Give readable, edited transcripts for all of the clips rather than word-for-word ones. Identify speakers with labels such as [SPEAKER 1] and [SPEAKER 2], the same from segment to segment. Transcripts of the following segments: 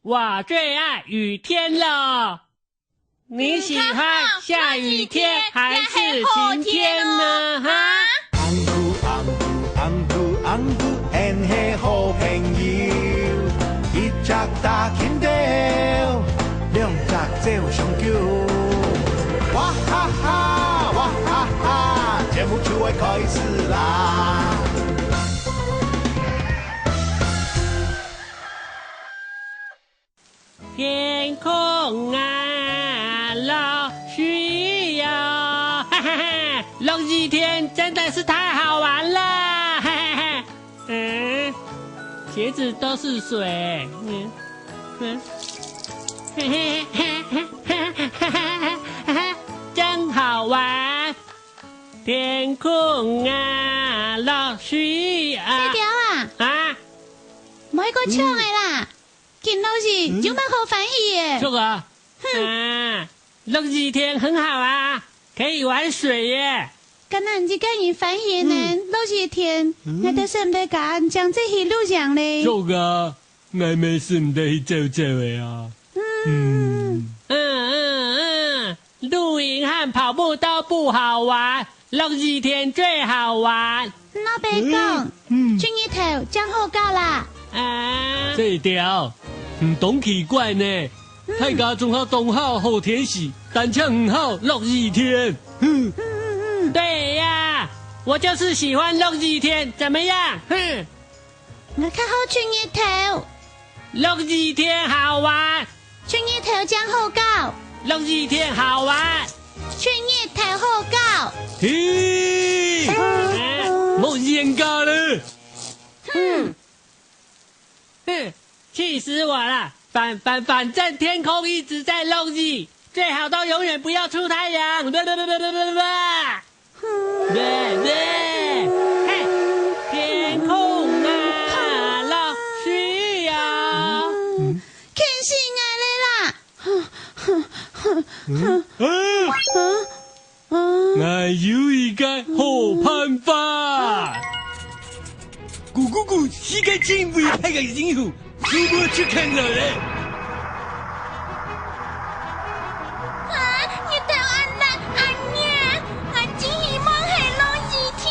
[SPEAKER 1] 我最爱雨天了。你喜欢下雨天还是晴天呢？哈？
[SPEAKER 2] 红姑红姑红姑红姑，hen係好朋友。一隻大牽條，兩隻走上橋。哇哈哈，哇哈哈，節目就會開始啦！
[SPEAKER 1] 天空啊，老需要，哈哈哈！落雨天真的是太好玩了，哈哈哈！鞋子都是水，嘿嘿嘿嘿嘿嘿嘿，真好玩。天空啊，老需要。
[SPEAKER 3] 细条啊，
[SPEAKER 1] 啊，
[SPEAKER 3] 唔好个唱的啦，见到是有乜好欢喜的。
[SPEAKER 1] 这个啊，落雨天很好啊，可以玩水耶。
[SPEAKER 3] 咁咱这个人欢喜呢，落雨天，我都是唔得讲将这些录像嘞。
[SPEAKER 1] 这个啊，我没事唔得去走走的啊。露营和跑步都不好玩，落雨天最好玩。
[SPEAKER 3] 那别讲，转一头将好搞啦。
[SPEAKER 1] 啊，这条唔懂奇怪呢。大家仲好懂好好天气，但却唔好落雨天。对呀，我就是喜欢落雨天，怎么样？
[SPEAKER 3] 我较好转一头，
[SPEAKER 1] 落雨天好玩，
[SPEAKER 3] 转一头将好搞，
[SPEAKER 1] 落雨天好玩。
[SPEAKER 3] 转一头好搞。
[SPEAKER 1] 停！莫演搞了。气死我了！反正天空一直在落雨，最好都永远不要出太阳。天空啊，落需要。
[SPEAKER 3] 看心
[SPEAKER 1] 我有一个好办法。咕，世界政府派个政府，如果去看了嘞。
[SPEAKER 3] 你头安啦，阿娘，我只希望係落雨天。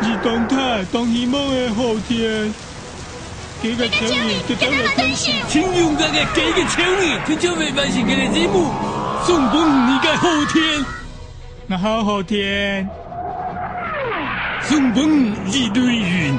[SPEAKER 4] 日當太當希望的好天，幾個青年就走來登時，
[SPEAKER 1] 請勇敢的給個青年，聽就沒關係嘅節目，送本你個好天，
[SPEAKER 4] 那好天，
[SPEAKER 1] 送本一堆雲。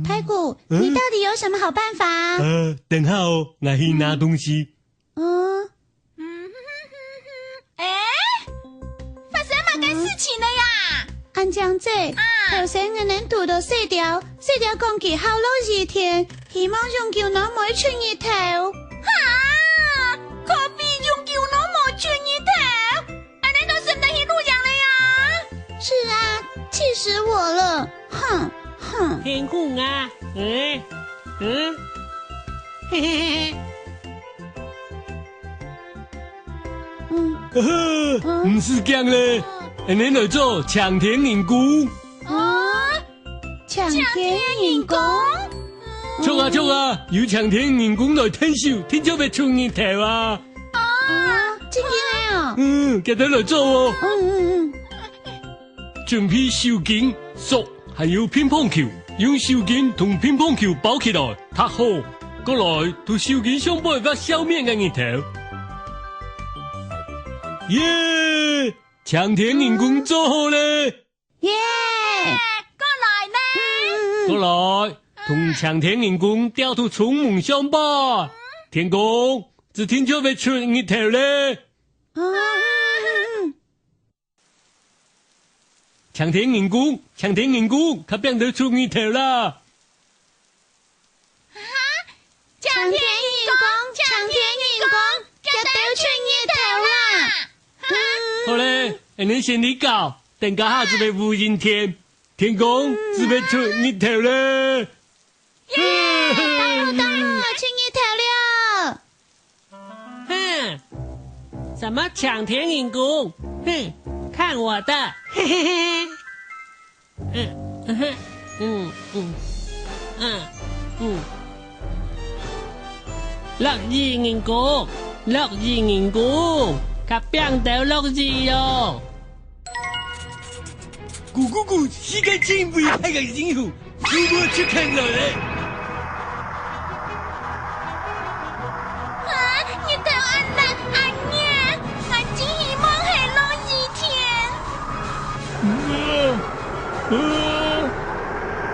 [SPEAKER 3] 排骨，你到底有什么好办法？
[SPEAKER 1] 等下哦，我去拿東西。
[SPEAKER 3] 發生乜嘅事情了呀？按將這，頭先我能讀到四條講佢好落雨天，希望永久攞每穿一頭。可比永久攞每穿一頭，俺哋都省得去錄像了呀。是啊，氣死我了，哼。
[SPEAKER 1] 天空啊，嘿嘿嘿。唔是咁咧，你來做搶田人工。
[SPEAKER 3] 搶田人工？
[SPEAKER 1] 錯啊，要搶田人工來聽秀，聽咗咪衝一頭啊！
[SPEAKER 3] 真嘅啊？
[SPEAKER 1] 記得來做哦。準備手巾、索，還有乒乓球，用手巾同乒乓球包起來，拍好，過來同手巾想辦法消滅個頭。耶！搶田人工做好咧！
[SPEAKER 3] 耶！過來呢？
[SPEAKER 1] 過來，同搶田人工調到充夢相吧。天公，只聽就會出一頭咧。抢田人工，抢田人工，较变得出日头啦！
[SPEAKER 3] 抢田人工，抢田人工，就得出日头啦！
[SPEAKER 1] 好嘞，恁先你搞，等家下就要无阴天，天公就要出日头了。
[SPEAKER 3] 到了，出日头了！
[SPEAKER 1] 哼，什么抢田人工？哼，看我的！嘿嘿嘿。落字人工，落字人工，较变到落字哟。咕咕咕，世界前辈派个任务，如何去看了嘞？
[SPEAKER 3] 日头暗蓝暗亮，我只希望係落雨天。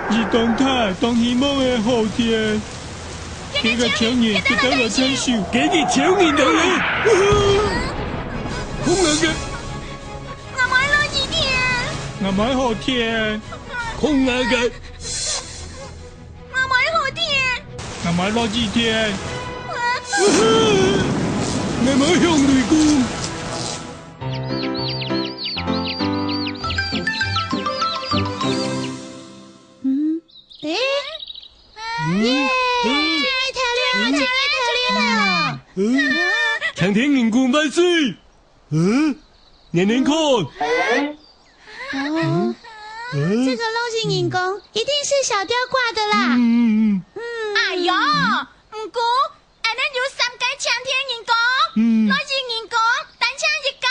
[SPEAKER 4] 日动态，当希望的后天。给个抢人，就等我伸手，
[SPEAKER 1] 给你抢人的人。空人嘅，
[SPEAKER 3] 我買落雨天。
[SPEAKER 4] 我买后天，
[SPEAKER 1] 空人嘅，
[SPEAKER 3] 我買後天。
[SPEAKER 4] 我买落雨天，
[SPEAKER 1] 我买向雷公。抢田人工万岁！年年看。
[SPEAKER 3] 这个落字人工一定是小雕挂的啦。哎呦，唔过，俺咱有3届抢田人工，落字人工单抢1届，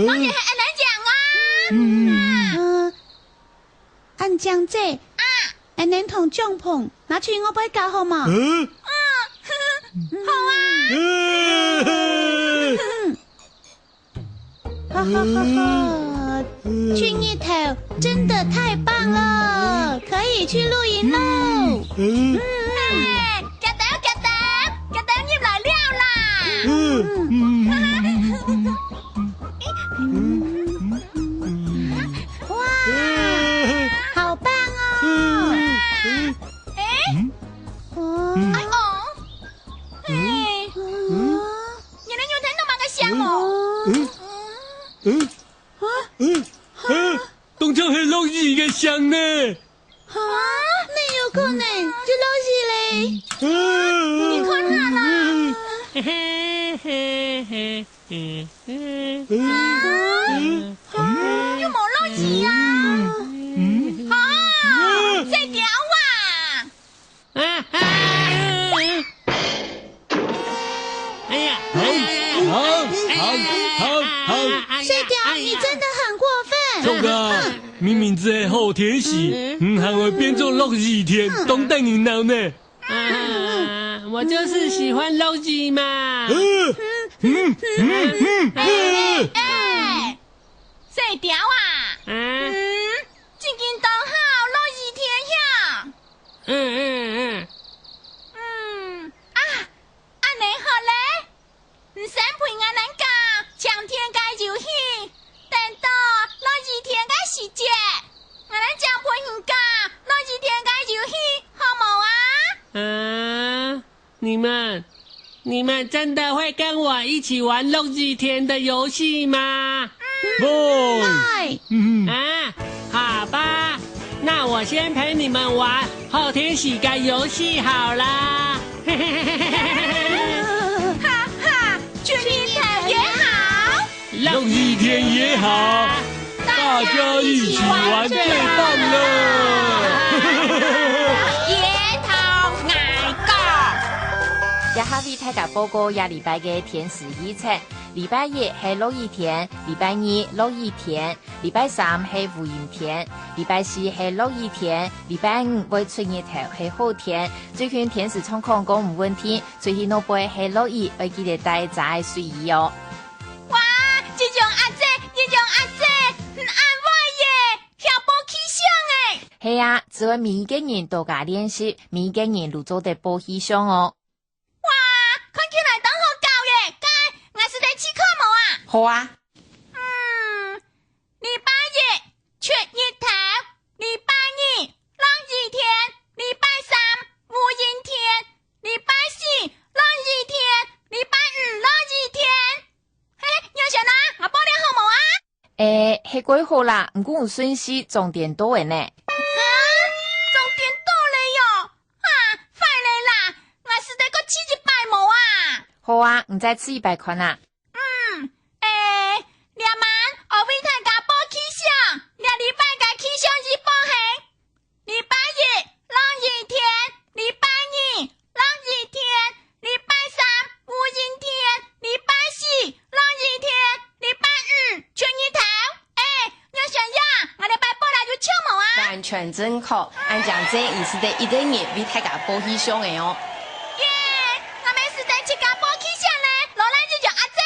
[SPEAKER 3] 当然系俺咱奖啊。按奖这俺咱同奖捧，拿去我杯搞好嘛？好啊。哈哈哈哈！去日头真的太棒了，可以去露营喽！夹豆入來了啦！哇，好棒哦！你能有聽到嗎個聲哦？
[SPEAKER 1] 當場係落雨嘅聲呢？
[SPEAKER 3] 那有可能就落雨嘞！你看下啦！有冇落雨啊？在屌啊！
[SPEAKER 1] 哎呀！好！
[SPEAKER 3] 水屌，你真的很过分！
[SPEAKER 1] 聪哥，明明只係好天時，唔行會變做落雨天，當等人鬧呢？我就是喜歡落雨嘛。
[SPEAKER 3] 水屌啊！最近剛好落雨天呀！安尼好嘞，唔使陪我咱家搶天嘅遊戲，等到落雨天嘅時節，我咱將陪人家落雨天嘅遊戲，好冇啊？
[SPEAKER 1] 你們真的會跟我一起玩落雨天的遊戲嗎？
[SPEAKER 3] 會。
[SPEAKER 1] 好吧，那我先陪你們玩後天洗個遊戲好啦。
[SPEAKER 3] 哈哈，去日頭也好，
[SPEAKER 1] 落雨天也好，大家一起玩最棒了。
[SPEAKER 5] 也哈為大家報告下禮拜嘅天時預測，禮拜一係落雨天，禮拜二落雨天，禮拜三係無陰天，禮拜四係落雨天，禮拜五會出日頭係好天。最近天時狀況講唔問題，最近no杯係落雨，會記得帶仔水衣哦。
[SPEAKER 3] 哇，這種阿姐，唔安慰耶，曉報氣象誒。
[SPEAKER 5] 係啊，只會每個人都加練習，每個人都做得報氣象哦。
[SPEAKER 3] 看起來當好教耶，該我是得去看冇啊？
[SPEAKER 5] 好啊。
[SPEAKER 3] 禮拜一出日頭。
[SPEAKER 5] 系几好啦，唔过有损失，重点多的呢。
[SPEAKER 3] 重点到了哟！啊，快来啦！我是得个吃一百毛啊！
[SPEAKER 5] 好啊，唔再吃100块啦。
[SPEAKER 3] 两万我为大家报气象，两礼拜个气象预报行。礼拜一落雨天，礼拜二落雨天，礼拜三无阴天，礼拜四落雨天，礼拜五全日头。我想要我礼拜报来就抢毛啊！
[SPEAKER 6] 完全正确，按讲这意思的一定日为大家报气象的哦。
[SPEAKER 3] 耶！我们是在去家报气象呢，老来就叫阿正。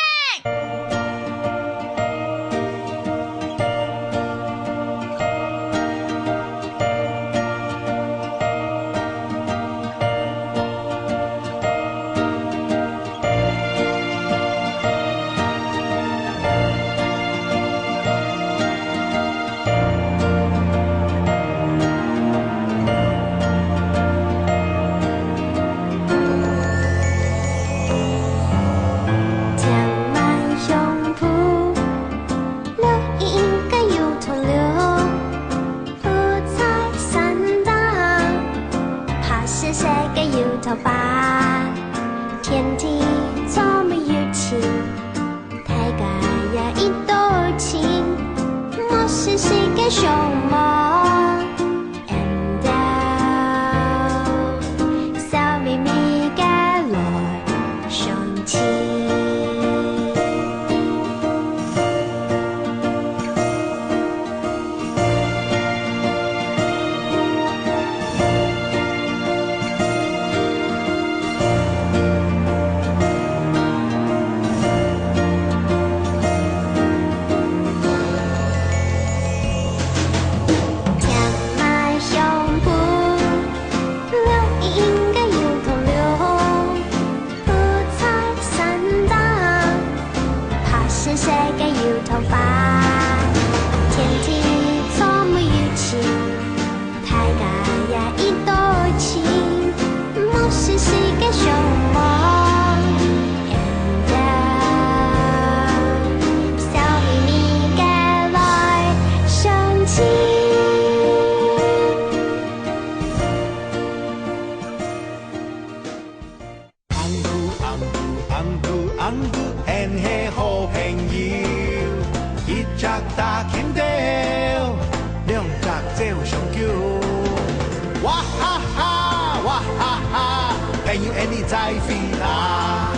[SPEAKER 2] 在飞啦，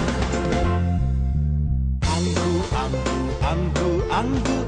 [SPEAKER 2] 昂咕昂咕昂咕昂咕。